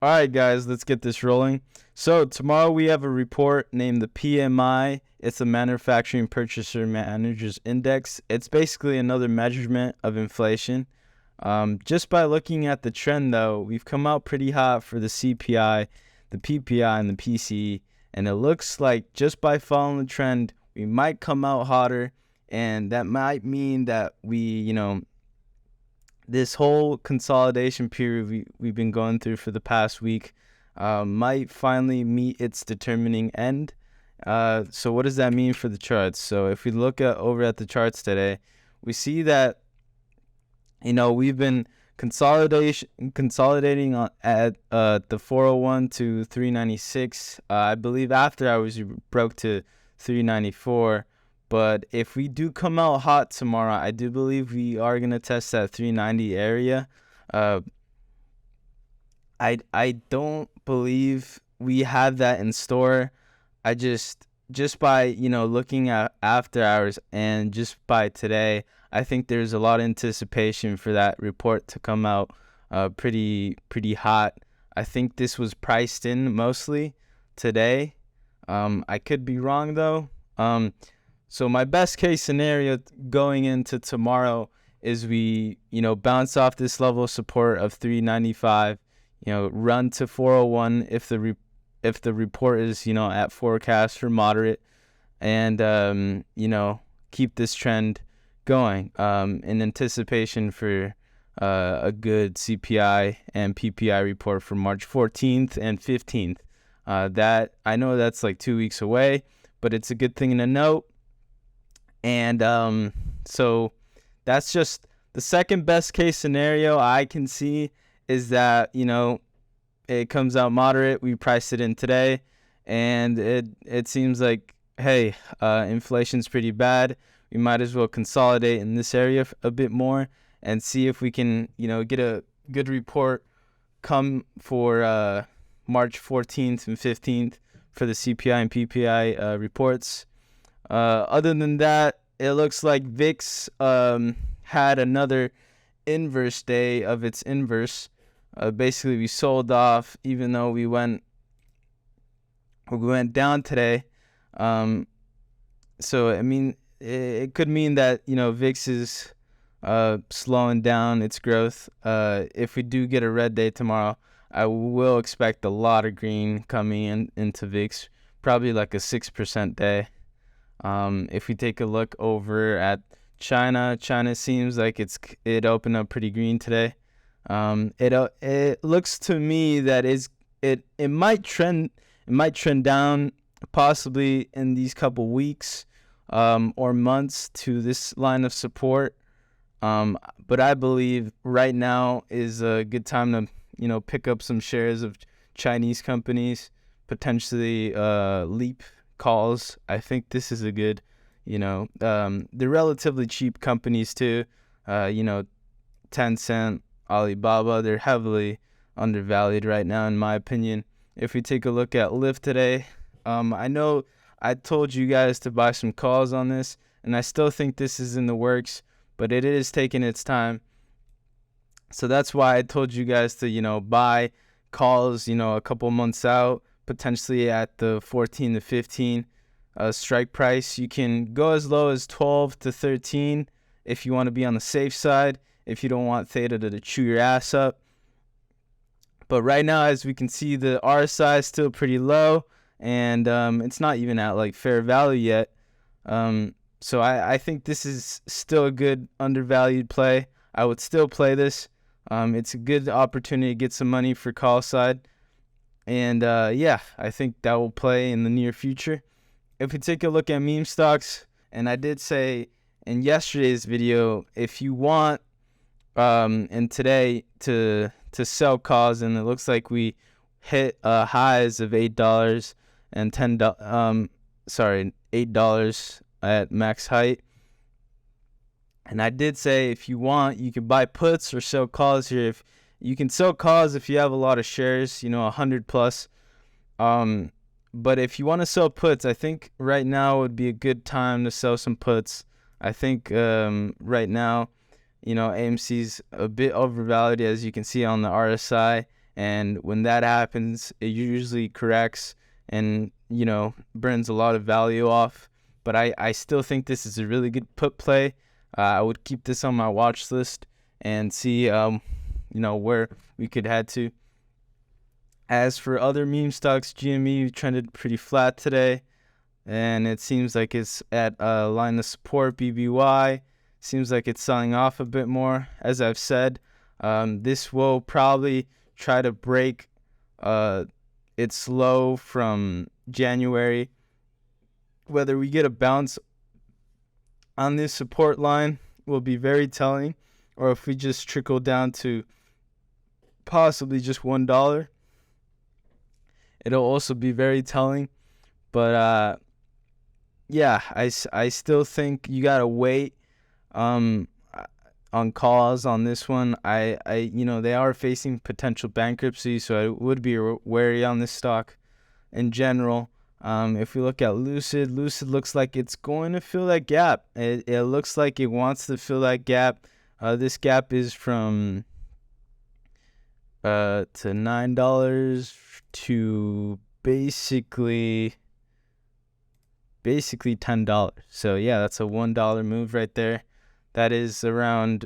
All right, guys, let's get this rolling. So, tomorrow we have a report named the PMI. It's a Manufacturing Purchaser Managers Index. It's basically another measurement of inflation. Just by looking at the trend, though, we've come out pretty hot for the CPI, the PPI, and the PCE. And it looks like just by following the trend, we might come out hotter. And that might mean that this whole consolidation period we've been going through for the past week might finally meet its determining end. So what does that mean for the charts? So if we look over at the charts today, we see that we've been consolidating at the 401 to 396. I believe after hours we broke to 394. But if we do come out hot tomorrow, I do believe we are going to test that 390 area. Uh, I don't believe we have that in store. I just by looking at after hours and just by today, I think there's a lot of anticipation for that report to come out pretty hot. I think this was priced in mostly today. I could be wrong though. So my best case scenario going into tomorrow is we, bounce off this level of support of 395, run to 401 if the report is, at forecast for moderate, and keep this trend going in anticipation for a good CPI and PPI report for March 14th and 15th. That I know that's like 2 weeks away, but it's a good thing to note. And so that's just the second best case scenario I can see is that, it comes out moderate. We priced it in today, and it seems like, hey, inflation's pretty bad. We might as well consolidate in this area a bit more and see if we can, get a good report come for March 14th and 15th for the CPI and PPI reports. Other than that, it looks like VIX had another inverse day of its inverse. Basically, we sold off even though we went down today. So I mean, it could mean that VIX is slowing down its growth. If we do get a red day tomorrow, I will expect a lot of green coming into VIX, probably like a 6% day. If we take a look over at China seems like it opened up pretty green today. It looks to me that it might trend down possibly in these couple weeks or months to this line of support. But I believe right now is a good time to pick up some shares of Chinese companies, potentially Leap calls. I think this is a good, they're relatively cheap companies too. Tencent, Alibaba, they're heavily undervalued right now, in my opinion. If we take a look at Lyft today, I know I told you guys to buy some calls on this, and I still think this is in the works, but it is taking its time. So that's why I told you guys to, buy calls, a couple months out, potentially at the 14 to 15 strike price. You can go as low as 12 to 13 if you want to be on the safe side, if you don't want Theta to chew your ass up. But right now, as we can see, the RSI is still pretty low, and it's not even at like fair value yet. So I think this is still a good undervalued play. I would still play this. It's a good opportunity to get some money for call side. And I think that will play in the near future. If we take a look at meme stocks, and I did say in yesterday's video, if you want and today to sell calls, and it looks like we hit highs of $8 and $8 at max height. And I did say if you want, you can buy puts or sell calls here. If you can sell calls if you have a lot of shares, 100 plus. But if you want to sell puts, I think right now would be a good time to sell some puts. I think right now, AMC's a bit overvalued, as you can see on the RSI, And when that happens, it usually corrects and, burns a lot of value off. But I still think this is a really good put play. I would keep this on my watch list and see, where we could head to. As for other meme stocks, GME trended pretty flat today, and it seems like it's at a line of support. BBY seems like it's selling off a bit more. As I've said, this will probably try to break its low from January. Whether we get a bounce on this support line will be very telling, or if we just trickle down to possibly just $1, it'll also be very telling. But yeah, I still think you gotta wait on calls on this one. They are facing potential bankruptcy, so I would be wary on this stock in general. If we look at Lucid looks like it's going to fill that gap. It looks like it wants to fill that gap. This gap is from to $9 to basically $10. So yeah, that's a $1 move right there. That is around,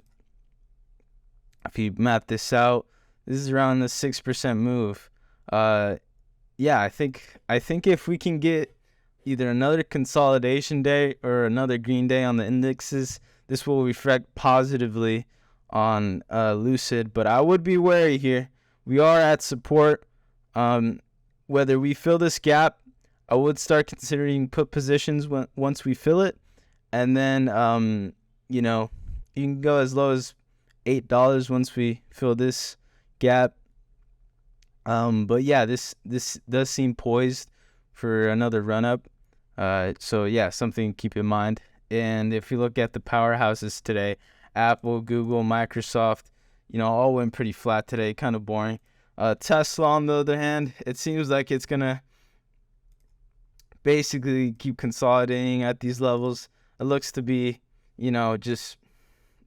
if you map this out, this is around the 6% move. Yeah, I think if we can get either another consolidation day or another green day on the indexes, this will reflect positively on Lucid. But I would be wary here. We are at support. Whether we fill this gap, I would start considering put positions once we fill it. And then, you can go as low as $8 once we fill this gap. But yeah, this does seem poised for another run up. So yeah, something to keep in mind. And if you look at the powerhouses today, Apple, Google, Microsoft, all went pretty flat today, kind of boring. Tesla, on the other hand, it seems like it's gonna basically keep consolidating at these levels. It looks to be, just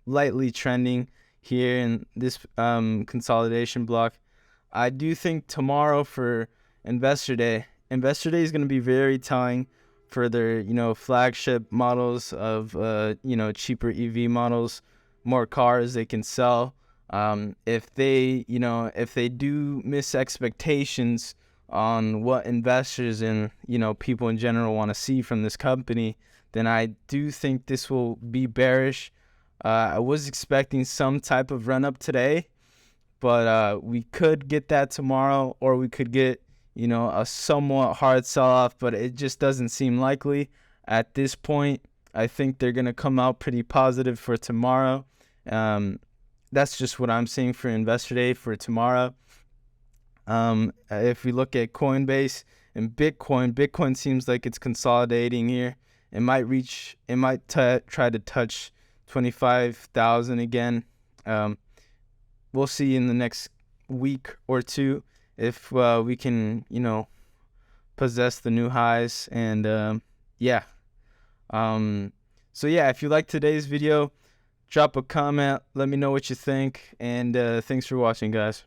lightly trending here in this consolidation block. I do think tomorrow for Investor Day is going to be very telling for their, flagship models of, cheaper EV models, more cars they can sell. If they do miss expectations on what investors and, people in general want to see from this company, then I do think this will be bearish. I was expecting some type of run up today, but we could get that tomorrow, or we could get, a somewhat hard sell-off, but it just doesn't seem likely at this point. I think they're going to come out pretty positive for tomorrow. That's just what I'm seeing for Investor Day for tomorrow. If we look at Coinbase and Bitcoin seems like it's consolidating here. It might try to touch 25,000 again. We'll see in the next week or two if we can, possess the new highs. And yeah. So yeah, if you like today's video, drop a comment. Let me know what you think. And thanks for watching, guys.